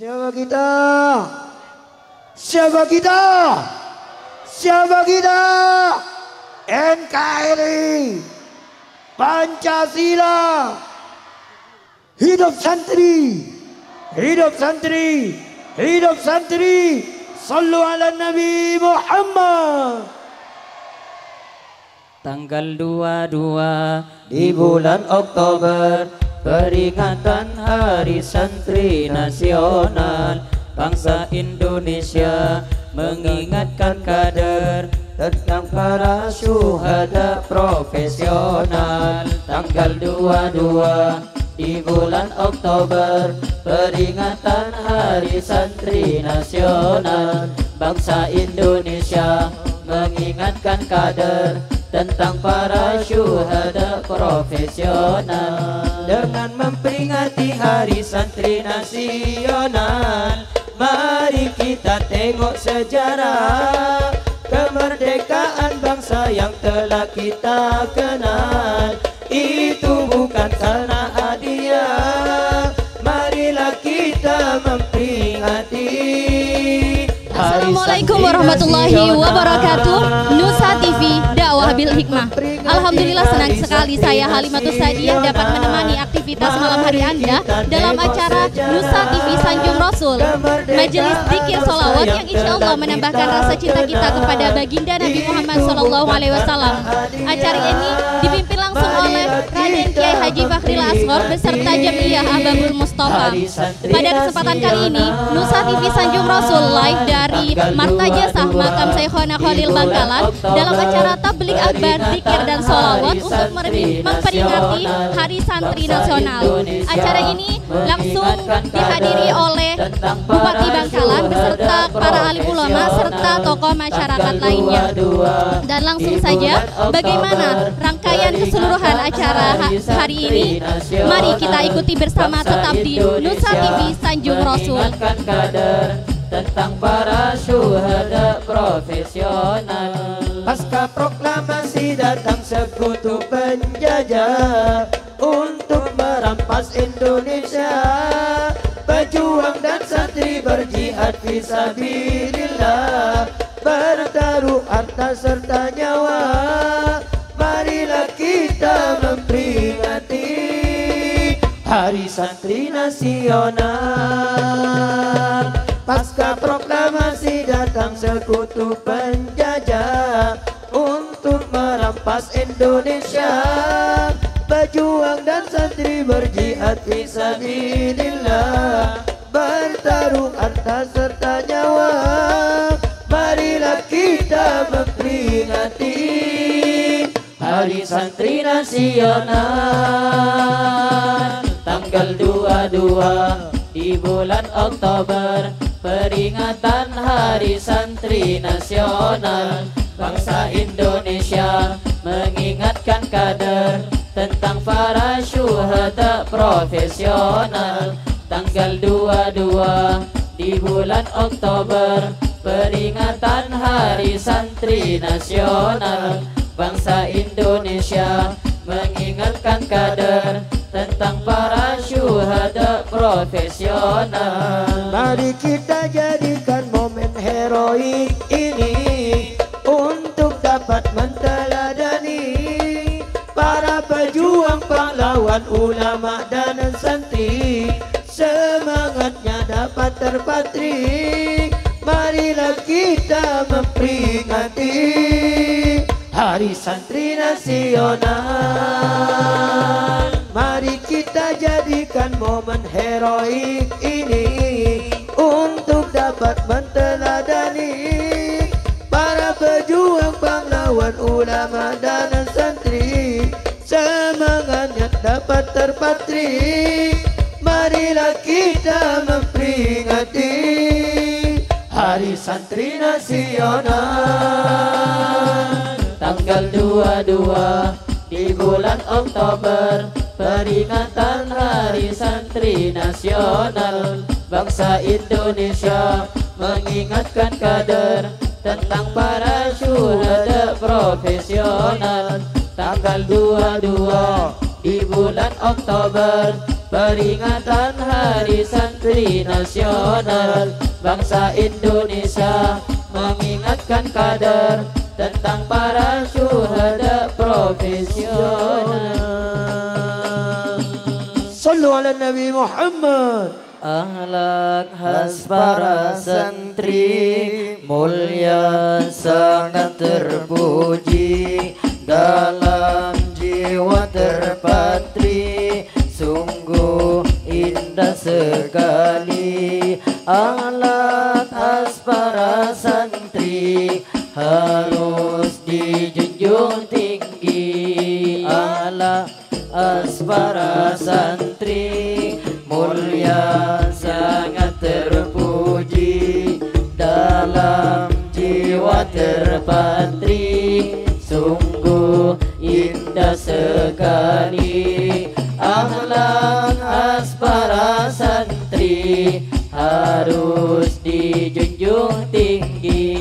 Siapa kita? Siapa kita? Siapa kita? NKRI Pancasila. Hidup santri. Hidup santri. Hidup santri. Sallu ala Nabi Muhammad. Tanggal 22 di bulan Oktober, peringatan Hari Santri Nasional. Bangsa Indonesia mengingatkan kader tentang para syuhada profesional. Tanggal 22 di bulan Oktober, peringatan Hari Santri Nasional. Bangsa Indonesia mengingatkan kader tentang para syuhada profesional. Dengan memperingati Hari Santri Nasional, mari kita tengok sejarah kemerdekaan bangsa yang telah kita kenal. Itu bukan karena hadiah, marilah kita memperingati. Assalamualaikum warahmatullahi wabarakatuh. Nusa TV Dakwah Bil Hikmah. Alhamdulillah senang sekali saya Halimatus Sadiah dapat menemani aktivitas malam hari Anda dalam acara Nusa TV Sanjung Rasul, majelis zikir solawat yang insya Allah menambahkan rasa cinta kita kepada baginda Nabi Muhammad SAW. Acara ini dipimpin langsung oleh Raden Kiai Haji Fakhril Asghar beserta Jamiyah Ahbabul Mustafa. Pada kesempatan kali ini Nusa TV Sanjung Rasul live dari Martajasah Makam Syekhona Khalil Bangkalan dalam acara tabligh akbar zikir dan sholawat untuk memperingati Hari Santri Nasional. Acara ini langsung dihadiri oleh Bupati Bangkalan beserta para alim ulama serta tokoh masyarakat lainnya. Dan langsung saja, bagaimana rangkaian keseluruhan acara hari ini? Mari kita ikuti bersama tetap di Nusa TV Sanjung Rasul. Tentang para syuhada profesional. Pasca proklamasi datang sekutu penjajah untuk merampas Indonesia. Pejuang dan santri berjihad fisabilillah, bertaruh harta serta nyawa. Marilah kita memperingati Hari Santri Nasional. Pasca proklamasi datang sekutu penjajah untuk merampas Indonesia. Pejuang dan santri berjihad fisabilillah, bertaruh harta serta nyawa. Marilah kita memperingati Hari Santri Nasional. Tanggal 22 di bulan Oktober, peringatan Hari Santri Nasional. Bangsa Indonesia mengingatkan kader tentang para syuhada profesional. Tanggal 22 di bulan Oktober, peringatan Hari Santri Nasional. Bangsa Indonesia mengingatkan kader tentang para syuhada profesional. Mari kita jadikan momen heroik ini untuk dapat menteladani para pejuang, pahlawan, ulama dan santri. Semangatnya dapat terpatri. Marilah kita memperingati Hari Santri Nasional. Mari kita jadikan momen heroik ini untuk dapat menteladani para pejuang, pahlawan, ulama dan santri. Semangatnya dapat terpatri. Marilah kita memperingati Hari Santri Nasional. Tanggal 22 di bulan Oktober, peringatan Hari Santri Nasional. Bangsa Indonesia mengingatkan kader tentang para syuhada profesional. Tanggal 22 di bulan Oktober, peringatan Hari Santri Nasional bangsa Indonesia, mengingatkan kader tentang para syuhada profesional. Sallu ala Nabi Muhammad. Ahlak khas para santri mulia sangat terpuji, dalam jiwa terpatri sungguh indah sekali. Ahlak khas para santri harus dijunjung tinggi. Ahlak khas para santri mulia sangat terpuji, dalam jiwa terpatri sungguh indah sekali. Akhlak khas para santri harus dijunjung tinggi.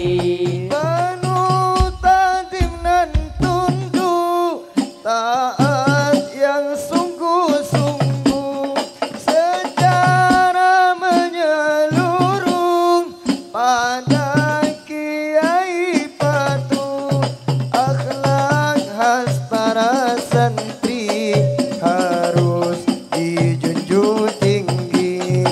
Penuh takdim dan tunduk, taat yang sungguh-sungguh secara menyeluruh pada kiai patuh. Akhlak khas para santri harus dijunjung tinggi.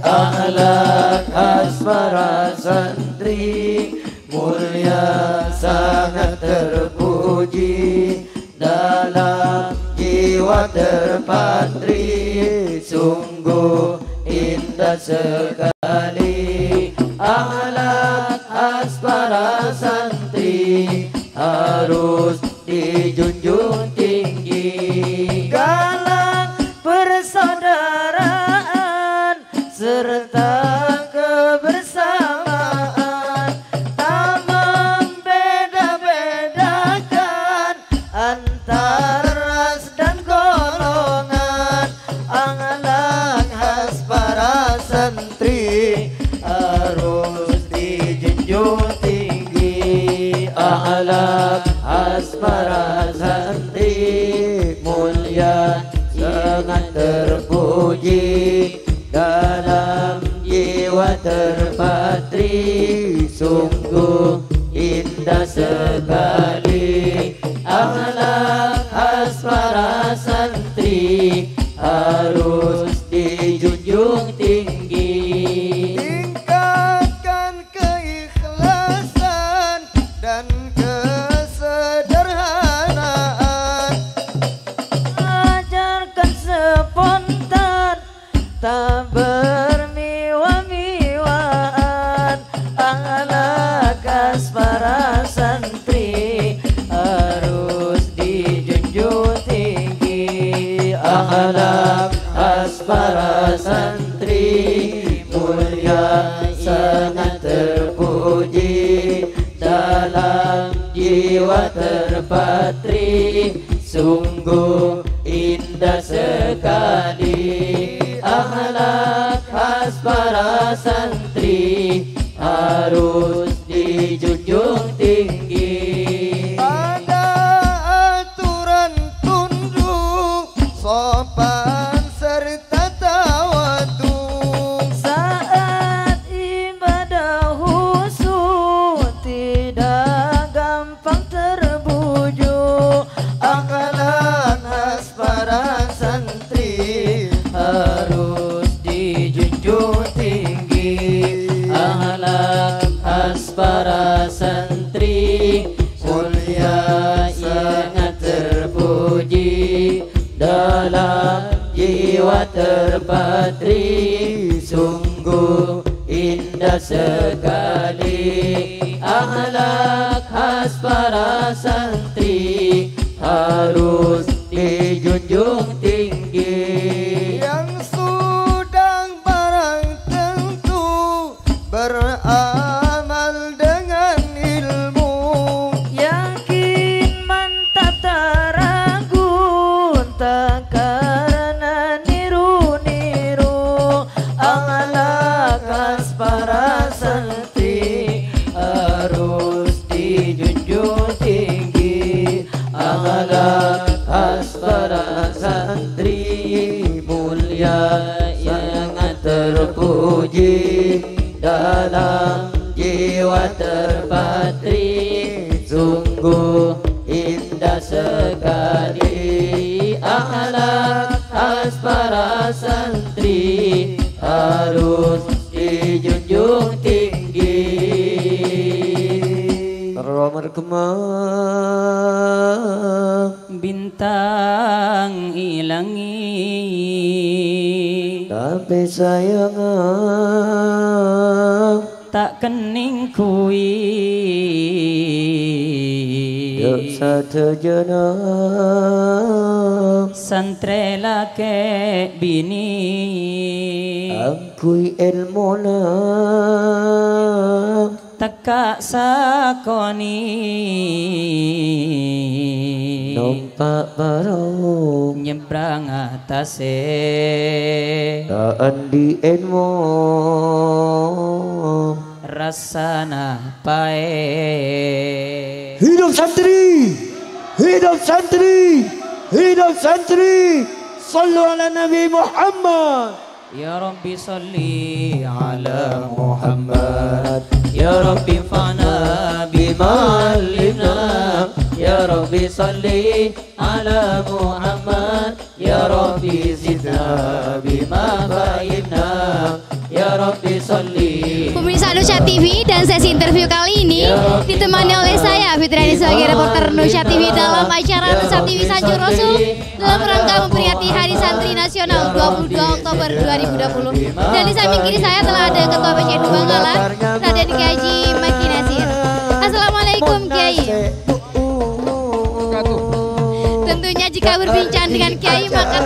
Akhlak khas para santri mulia sangat terpuji, dalam jiwa terpatri sungguh indah sekali. Akhlak khas para santri harus dijunjung tinggi. Galak persaudaraan serta kebersamaan, tak membeda-bedakan antar ras dan golongan. Akhlak khas para santri harus dijunjung tinggi. Akhlak khas para santri mulia sangat terpuji, dalam jiwa terpatri sungguh indah sekali. Akhlak khas para santri harus dijunjung tinggi. Tingkatkan keikhlasan dan kesederhanaan, Ajarkan spontan, tak bermiwa-miwaan. Akhlak khas para santri harus dijunjung tinggi. Akhlak khas para santri mulia sangat terpuji, dalam jiwa terpatri sungguh indah sekali. Akhlak khas para santri harus dijunjung tinggi. ada aturan tunduk, sopan serta tawaduk. Saat ibadah khusyuk tidak gampang terbujuk. Akhlak khas para santri harus dijunjung tinggi. Akhlak khas para santri mulia sangat terpuji, dalam jiwa terpatri sungguh indah sekali. Akhlak khas para santri harus dijunjung tinggi. Yang sudah barang tentu beramal dengan ilmu, Yakin mantap tak ragu, tak karena niru-niru. Akhlak khas para santri harus dijunjung tinggi. kita sekali, akhlak khas para santri harus dijunjung tinggi. Romar kemang Bintang ilangi tapi sayang tak kening kui yuk satu jenang santrela ke bini ampui ilmona teka sakoni numpak barong nyebrang atase taan di ilmu rasana pae. hidup santri, hidup santri, hidup santri. Sallu ala Nabi Muhammad. Ya Rabbi salli ala Muhammad, Ya Rabbi fana bima alimna, Ya Rabbi salli ala Muhammad, Ya Rabbi zidna bima fahimna, Ya Rabbi salli. Pemirsa Nusyat TV, dan sesi interview kali ini ditemani oleh saya Fitriani sebagai reporter Nusyat TV dalam acara Nusyat TV Sanjung Rasul dalam rangka memperingati Hari Santri Nasional 22 Oktober 2020. Dan di samping kiri saya telah ada Ketua PCNU Bangkalan, Raden Haji Maki Nasir. Assalamualaikum Kiai. Tentunya jika berbincang dengan Kiai maka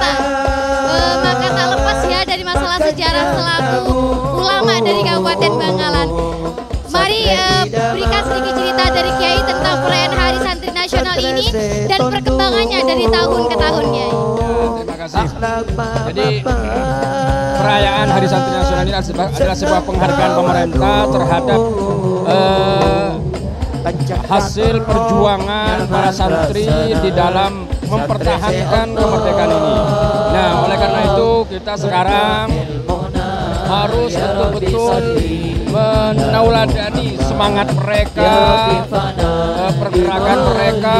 tak lepas ya dari masalah sejarah selaku ulama dari Kabupaten Bangkalan. Mari berikan sedikit cerita dari Kiai tentang perayaan Hari Santri Nasional ini dan perkembangannya dari tahun ke tahun, Kiai. Terima kasih. Jadi perayaan Hari Santri Nasional ini adalah sebuah penghargaan pemerintah terhadap hasil perjuangan para santri di dalam mempertahankan kemerdekaan ini. Nah, oleh karena itu kita sekarang harus betul-betul menauladani semangat mereka, pergerakan mereka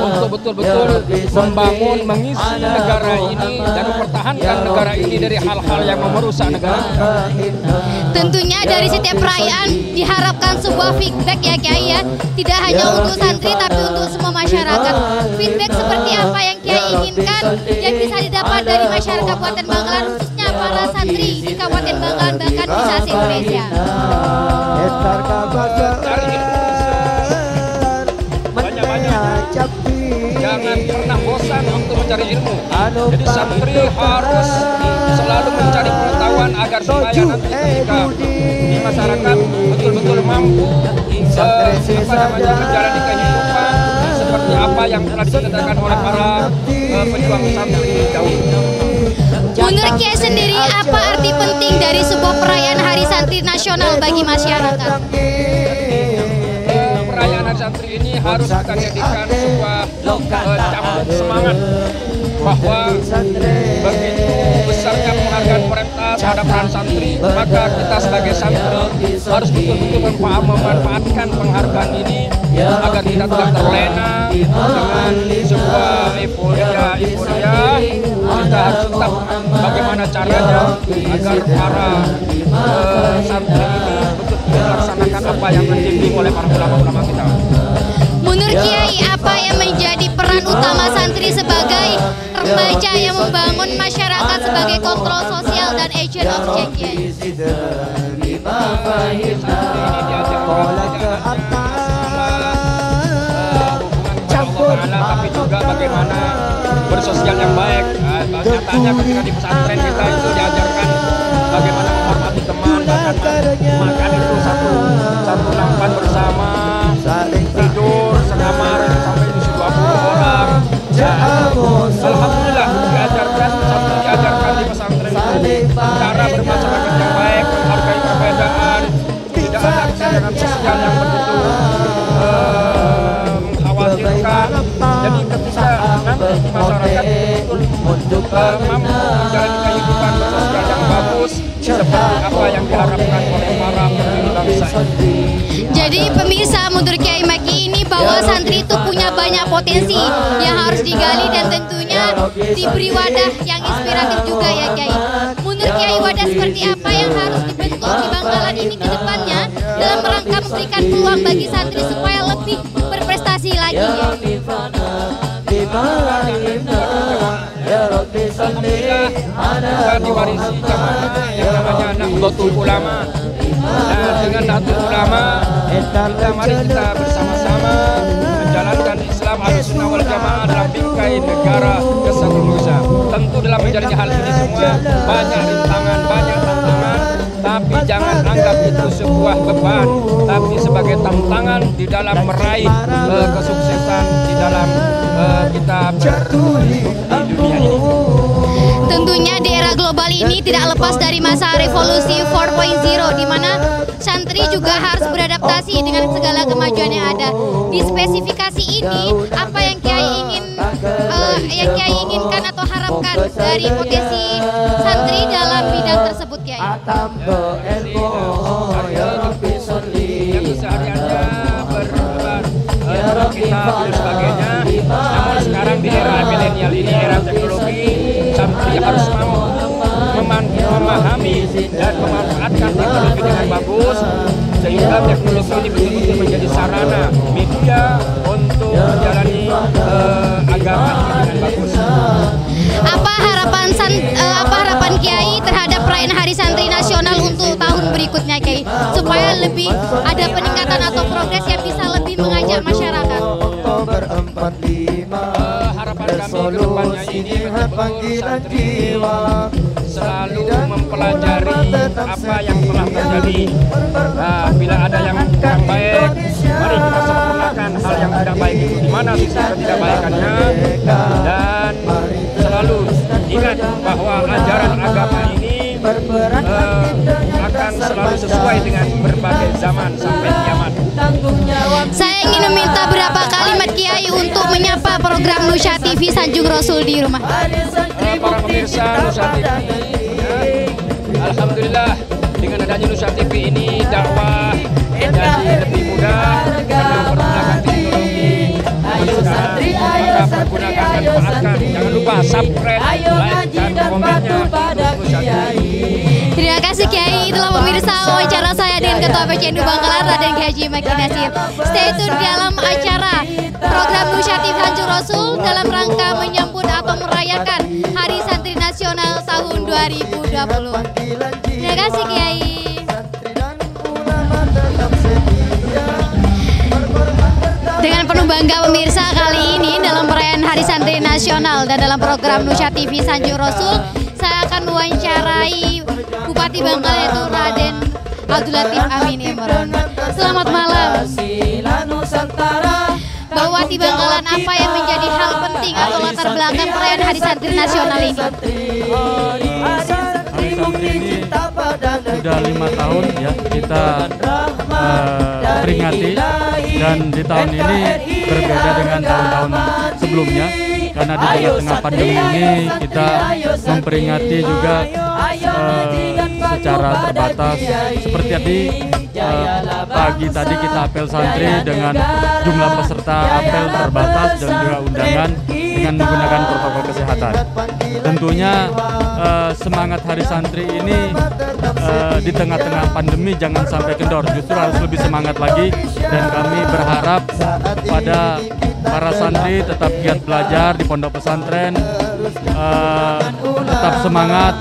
untuk betul-betul membangun, mengisi negara ini dan mempertahankan negara ini dari hal-hal yang merusak negara kita. Tentunya dari setiap perayaan diharapkan sebuah feedback ya Kiai ya, tidak hanya untuk santri tapi untuk semua masyarakat. Feedback seperti apa yang Kiai inginkan yang bisa didapat dari masyarakat Kabupaten Bangkalan, khususnya para santri di Kabupaten Bangkalan bahkan bisa se-Indonesia. Jangan pernah bosan untuk mencari ilmu. Jadi santri harus selalu mencari pengetahuan agar supaya nanti ketika di masyarakat betul-betul mampu menjalani kehidupan seperti apa yang telah diceritakan oleh para pejuang santri dahulu. Menurut Kiai sendiri, apa arti penting dari sebuah perayaan Hari Santri Nasional bagi masyarakat? Perayaan Hari Santri ini harus kita jadikan sebuah cambuk semangat bahwa begitu besarnya penghargaan pemerintah terhadap peran santri, maka kita sebagai santri harus betul-betul memanfaatkan penghargaan ini agar kita tidak terlena dengan sebuah euforia. Kita harus tetap bagaimana caranya agar para santri ini betul-betul melaksanakan apa yang dibimbing oleh para ulama-ulama kita. Menurut Kiai, apa yang menjadi peran utama santri sebagai remaja yang membangun masyarakat sebagai kontrol sosial dan agent of change, Kiai? Tapi juga bagaimana bersosial yang baik. Nyatanya ketika di pesantren kita itu diajarkan bagaimana menghormati teman, makan itu satu nampan bersama, tidur sekamar sampai di 20 orang. Alhamdulillah diajarkan di pesantren itu cara bermasyarakat yang baik, menghargai perbedaan, tidak ada kesenjangan sosial yang begitu mengkhawatirkan. Jadi ketika nanti masyarakat betul mampu menjalani kehidupan sosial yang bagus seperti apa yang diharapkan oleh para pendiri bangsa ini. Jadi pemirsa, menurut Kiai Maki ini bahwa santri itu punya banyak potensi yang harus digali dan tentunya diberi wadah yang inspiratif juga ya Kiai. Menurut Kiai, wadah seperti apa yang harus dibentuk di Bangkalan ini ke depannya dalam rangka memberikan peluang bagi santri supaya lebih berprestasi lagi ya? Alhamdulillah kita diwarisi jamaah yang namanya Nahdlatul Ulama. Nah, dengan Nahdlatul Ulama mari kita bersama-sama menjalankan Islam Ahlussunnah wal Jamaah dalam bingkai negara kesatuan Indonesia. Tentu dalam menjalani hal ini semua banyak rintangan, banyak tantangan, tapi jangan anggap itu sebuah beban, tapi sebagai tantangan di dalam meraih kesuksesan di dalam kita hidup di dunia ini. Tentunya di era global ini tidak lepas dari masa revolusi 4.0 di mana santri juga harus beradaptasi dengan segala kemajuan yang ada. Di spesifikasi ini apa yang Kiai inginkan atau harapkan dari potensi santri dalam bidang tersebut Kiai? Yang kesehariannya kita dan sebagainya. Namun sekarang di era milenial ini, era teknologi, santri harus mau memahami dan memanfaatkan teknologi dengan bagus, sehingga teknologi ini betul-betul menjadi sarana media untuk menjalani agama ini dengan bagus. Apa harapan Kiai terhadap perayaan Hari Santri Nasional untuk tahun berikutnya Kiai, supaya lebih ada peningkatan atau progres yang bisa lebih mengajak masyarakat? Harapan kami ke depannya ini betul-betul santri selalu mempelajari apa yang telah terjadi. Bila ada yang kurang baik, mari kita sempurnakan hal yang tidak baik itu di mana sisi ketidakbaikannya, dan selalu ingat bahwa ajaran agama ini akan selalu sesuai dengan berbagai zaman sampai kiamat. Saya ingin meminta beberapa kalimat Kiai untuk menyapa program Nusya TV Sanjung Rasul di rumah. Para pemirsa Nusya TV, alhamdulillah dengan adanya Nusya TV ini dakwah jadi lebih mudah karena pergunakan teknologi. Maka pergunakan dan manfaatkan. Jangan lupa subscribe, like, dan komennya untuk Nusya TV. Terima kasih Kiai, itulah pemirsa wawancara saya dengan Ketua PCNU Bangkalan Raden Kiai Haji Maki Nasir. Stay tune dalam acara program Nusya TV Sanjung Rasul dalam rangka menyambut atau merayakan Hari Santri Nasional tahun 2020. Terima kasih Kiai. Dengan penuh bangga pemirsa, kali ini dalam perayaan Hari Santri Nasional dan dalam program Nusya TV Sanjung Rasul, saya akan mewawancarai Bupati Bangkalan yaitu Raden Abdul Latif Amin Imron. Selamat malam. Bupati Bangkalan, apa yang menjadi hal penting atau latar belakang perayaan Hari Santri Nasional ini? Hari Santri ini sudah 5 tahun ya kita peringati, dan di tahun ini berbeda dengan tahun-tahun sebelumnya karena di tengah-tengah pandemi ini kita memperingati juga secara terbatas. Seperti tadi pagi tadi kita apel santri dengan jumlah peserta apel terbatas dan juga undangan dengan menggunakan protokol kesehatan. Tentunya semangat Hari Santri ini di tengah-tengah pandemi jangan sampai kendor, justru harus lebih semangat lagi, dan kami berharap pada para santri tetap giat belajar di pondok pesantren, tetap semangat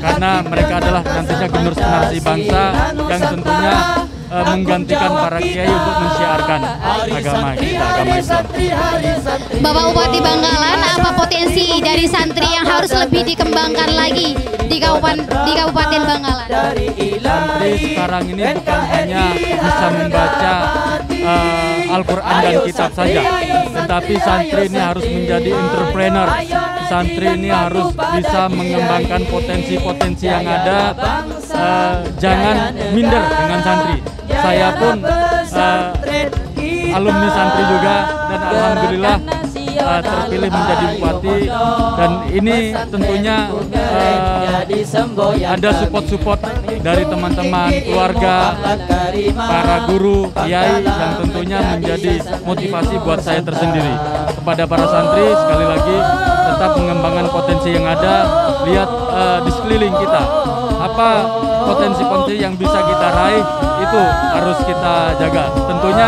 karena mereka adalah nantinya generasi bangsa yang tentunya menggantikan para kiai untuk mensyiarkan agama kita, agama Islam. Bapak Bupati Bangkalan, apa potensi dari santri yang harus lebih dikembangkan lagi di Kabupaten Bangkalan? Santri sekarang ini bukan hanya bisa membaca Al-Quran dan kitab saja, tetapi santri ini harus menjadi entrepreneur. Santri ini harus bisa mengembangkan potensi-potensi yang ada. Jangan minder dengan santri. Saya pun alumni santri juga, dan alhamdulillah terpilih menjadi bupati, dan ini tentunya ada support dari teman-teman, keluarga, para guru, kiai yang tentunya menjadi motivasi buat saya tersendiri. Kepada para santri, sekali lagi tetap mengembangkan potensi yang ada. Lihat di sekeliling kita, apa potensi-potensi yang bisa kita raih, itu harus kita jaga. Tentunya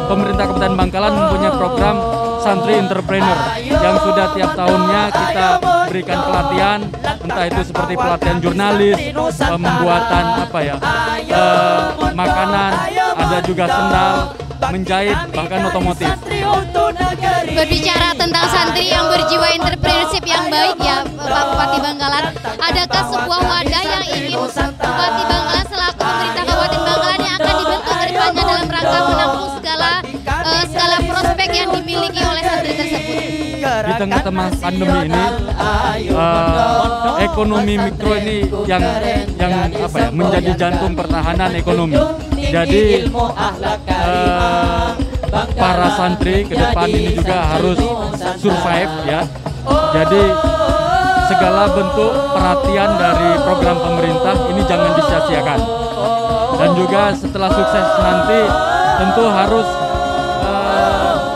pemerintah Kabupaten Bangkalan mempunyai program Santri Entrepreneur yang sudah tiap tahunnya kita berikan pelatihan, entah itu seperti pelatihan jurnalis, pembuatan makanan, ada juga sendal, menjahit, bahkan otomotif. Berbicara tentang santri yang berjiwa entrepreneurship yang baik ya Pak Bupati Bangkalan, adakah sebuah wadah yang ingin Bupati Bangkalan selaku pemerintah Kabupaten Bangkalan yang akan dibentuk ke depannya dalam rangka menampung segala prospek yang dimiliki oleh santri tersebut? Di tengah-tengah pandemi ini, ekonomi mikro ini yang menjadi jantung pertahanan ekonomi. Jadi para santri ke depan ini juga harus survive ya. Jadi segala bentuk perhatian dari program pemerintah ini jangan disia-siakan. Dan juga setelah sukses nanti tentu harus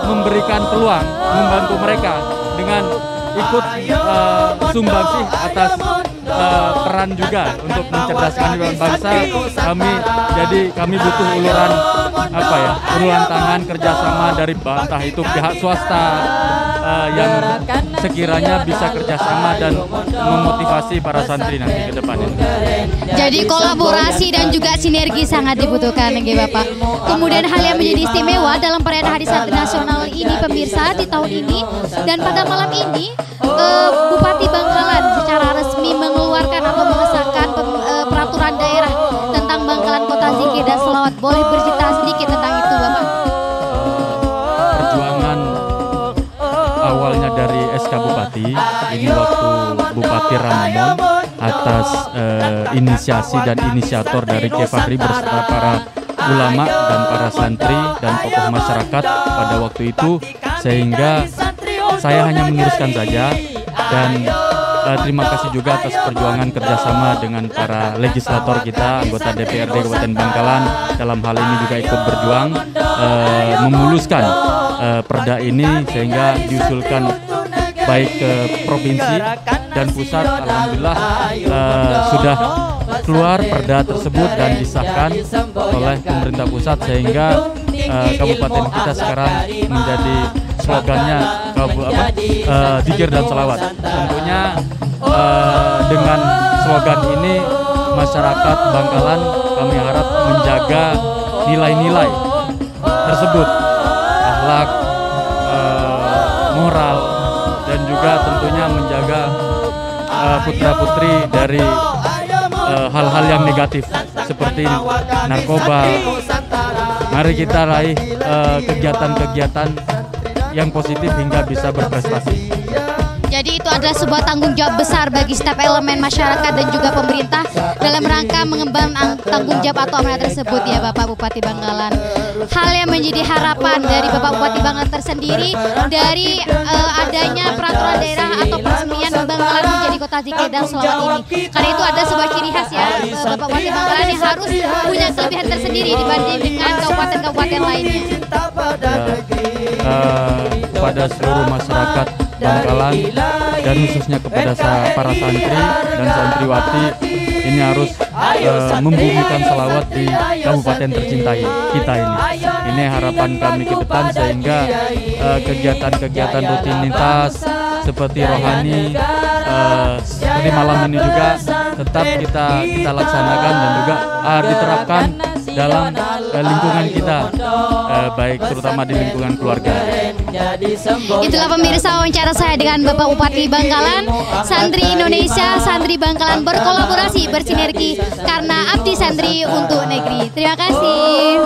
memberikan peluang, membantu mereka dengan ikut sumbangsih atas peran juga untuk mencerdaskan bangsa. Kami butuh uluran tangan kerjasama dari entah itu pihak swasta yang sekiranya bisa kerjasama dan memotivasi para santri nanti ke depan ini. Jadi kolaborasi dan juga sinergi sangat dibutuhkan ya Bapak. Kemudian hal yang menjadi istimewa dalam perayaan Hari Santri Nasional ini pemirsa di tahun ini, dan pada malam ini Bupati Bangkalan secara resmi mengeluarkan atau mengesahkan peraturan daerah tentang Bangkalan Kota Zikir dan Selawat. Boleh bercerita sedikit tentang itu Bapak? Perjuangan awalnya dari SK Bupati, ini waktu Bupati Ramamon atas inisiasi dan inisiator dari Kiai Fahri beserta para ulama dan para santri dan tokoh masyarakat pada waktu itu, sehingga saya hanya meneruskan saja. Dan terima kasih juga atas perjuangan kerjasama dengan para legislator kita, anggota DPRD Kabupaten Bangkalan dalam hal ini juga ikut berjuang memuluskan perda ini sehingga diusulkan baik ke provinsi dan pusat. Alhamdulillah sudah keluar perda tersebut dan disahkan oleh pemerintah pusat, sehingga kabupaten kita sekarang menjadi slogannya Zikir dan Selawat. Tentunya dengan slogan ini masyarakat Bangkalan kami harap menjaga nilai-nilai tersebut, akhlak, moral, dan juga tentunya menjaga putra-putri dari hal-hal yang negatif seperti narkoba. Mari kita raih kegiatan-kegiatan yang positif hingga bisa berprestasi. Jadi itu adalah sebuah tanggung jawab besar bagi setiap elemen masyarakat dan juga pemerintah dalam rangka mengembangkan tanggung jawab atau amanat tersebut ya Bapak Bupati Bangkalan. Hal yang menjadi harapan dari Bapak Bupati Bangkalan tersendiri dari adanya peraturan daerah atau peresmian Bangkalan menjadi Kota Zikir dan Selawat ini. Karena itu ada sebuah ciri khas ya Bapak Bupati Bangkalan yang harus punya kelebihan tersendiri dibanding dengan kabupaten-kabupaten lainnya. Kepada seluruh masyarakat Bangkalan dan khususnya kepada para santri dan santriwati, ini harus membumikan selawat di kabupaten tercintai kita ini. Ini harapan kami ke depan, sehingga kegiatan-kegiatan rutinitas seperti rohani seperti malam ini juga tetap kita laksanakan dan juga diterapkan dalam lingkungan kita, baik terutama di lingkungan keluarga. Itulah pemirsa wawancara saya dengan Bapak Bupati Bangkalan. Santri Indonesia, Santri Bangkalan berkolaborasi, bersinergi karena abdi santri untuk negeri. Terima kasih.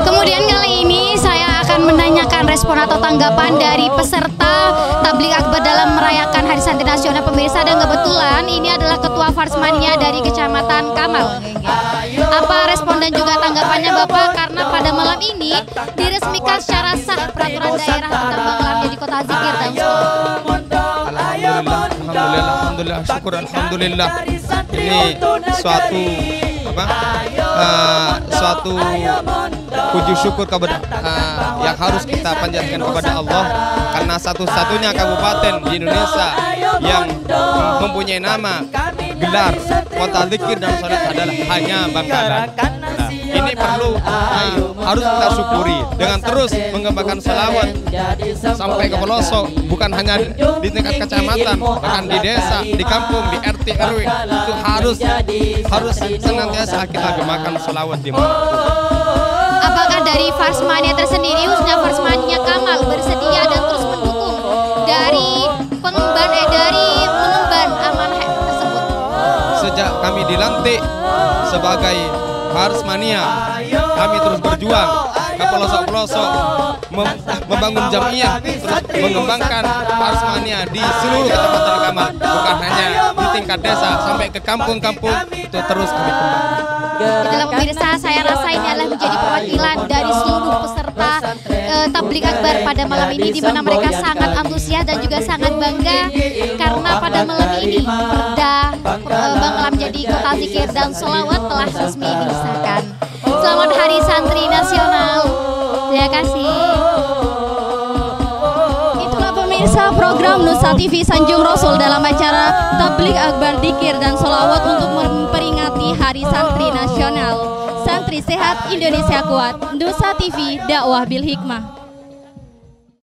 Kemudian kali ini saya akan menanyakan respon atau tanggapan dari peserta tabligh akbar dalam merayakan Hari Santri Nasional pemirsa, dan kebetulan ini adalah Ketua Farsmania dari Kecamatan Kamal. Apa respon dan juga tanggapannya Bapak, karena pada malam ini diresmikan secara sah peraturan daerah tentang Bangkalan jadi kota zikir dan sholat? Alhamdulillah, syukur alhamdulillah. Ini suatu puji syukur kepada yang harus kita panjatkan kepada Allah, karena satu-satunya kabupaten di Indonesia yang mempunyai nama gelar kota zikir dan sholat adalah hanya Bangkalan. Ini perlu harus kita syukuri dengan terus mengembangkan selawat sampai ke pelosok, bukan hanya di tingkat kecamatan, bahkan di desa, di kampung, di RT RW. Itu harus senantiasa kita gemakan selawat di mana. Apakah dari Farsmania tersendiri, khususnya Farsmania Kamal, bersedia dan terus mendukung dari pengemban amanah tersebut? Sejak kami dilantik sebagai Farsmania, kami terus berjuang ke pelosok-pelosok, membangun jamiah, terus mengembangkan Farsmania di seluruh kecamatan Kamal, bukan hanya di tingkat desa, sampai ke kampung-kampung, itu terus kami kembangkan. Dalam pemirsa, saya rasa ini adalah menjadi perwakilan dari seluruh peserta tabligh akbar pada malam ini, di mana mereka sangat antusias dan juga sangat bangga karena pada malam ini Perda Bangkalan menjadi kota zikir dan sholawat telah resmi disahkan. Selamat Hari Santri Nasional. Terima kasih. Itulah pemirsa program Nusa TV Sanjung Rasul dalam acara tabligh akbar zikir dan sholawat untuk memperingati Hari Santri Nasional. Santri sehat, Indonesia kuat. Nusa TV, dakwah bil hikmah.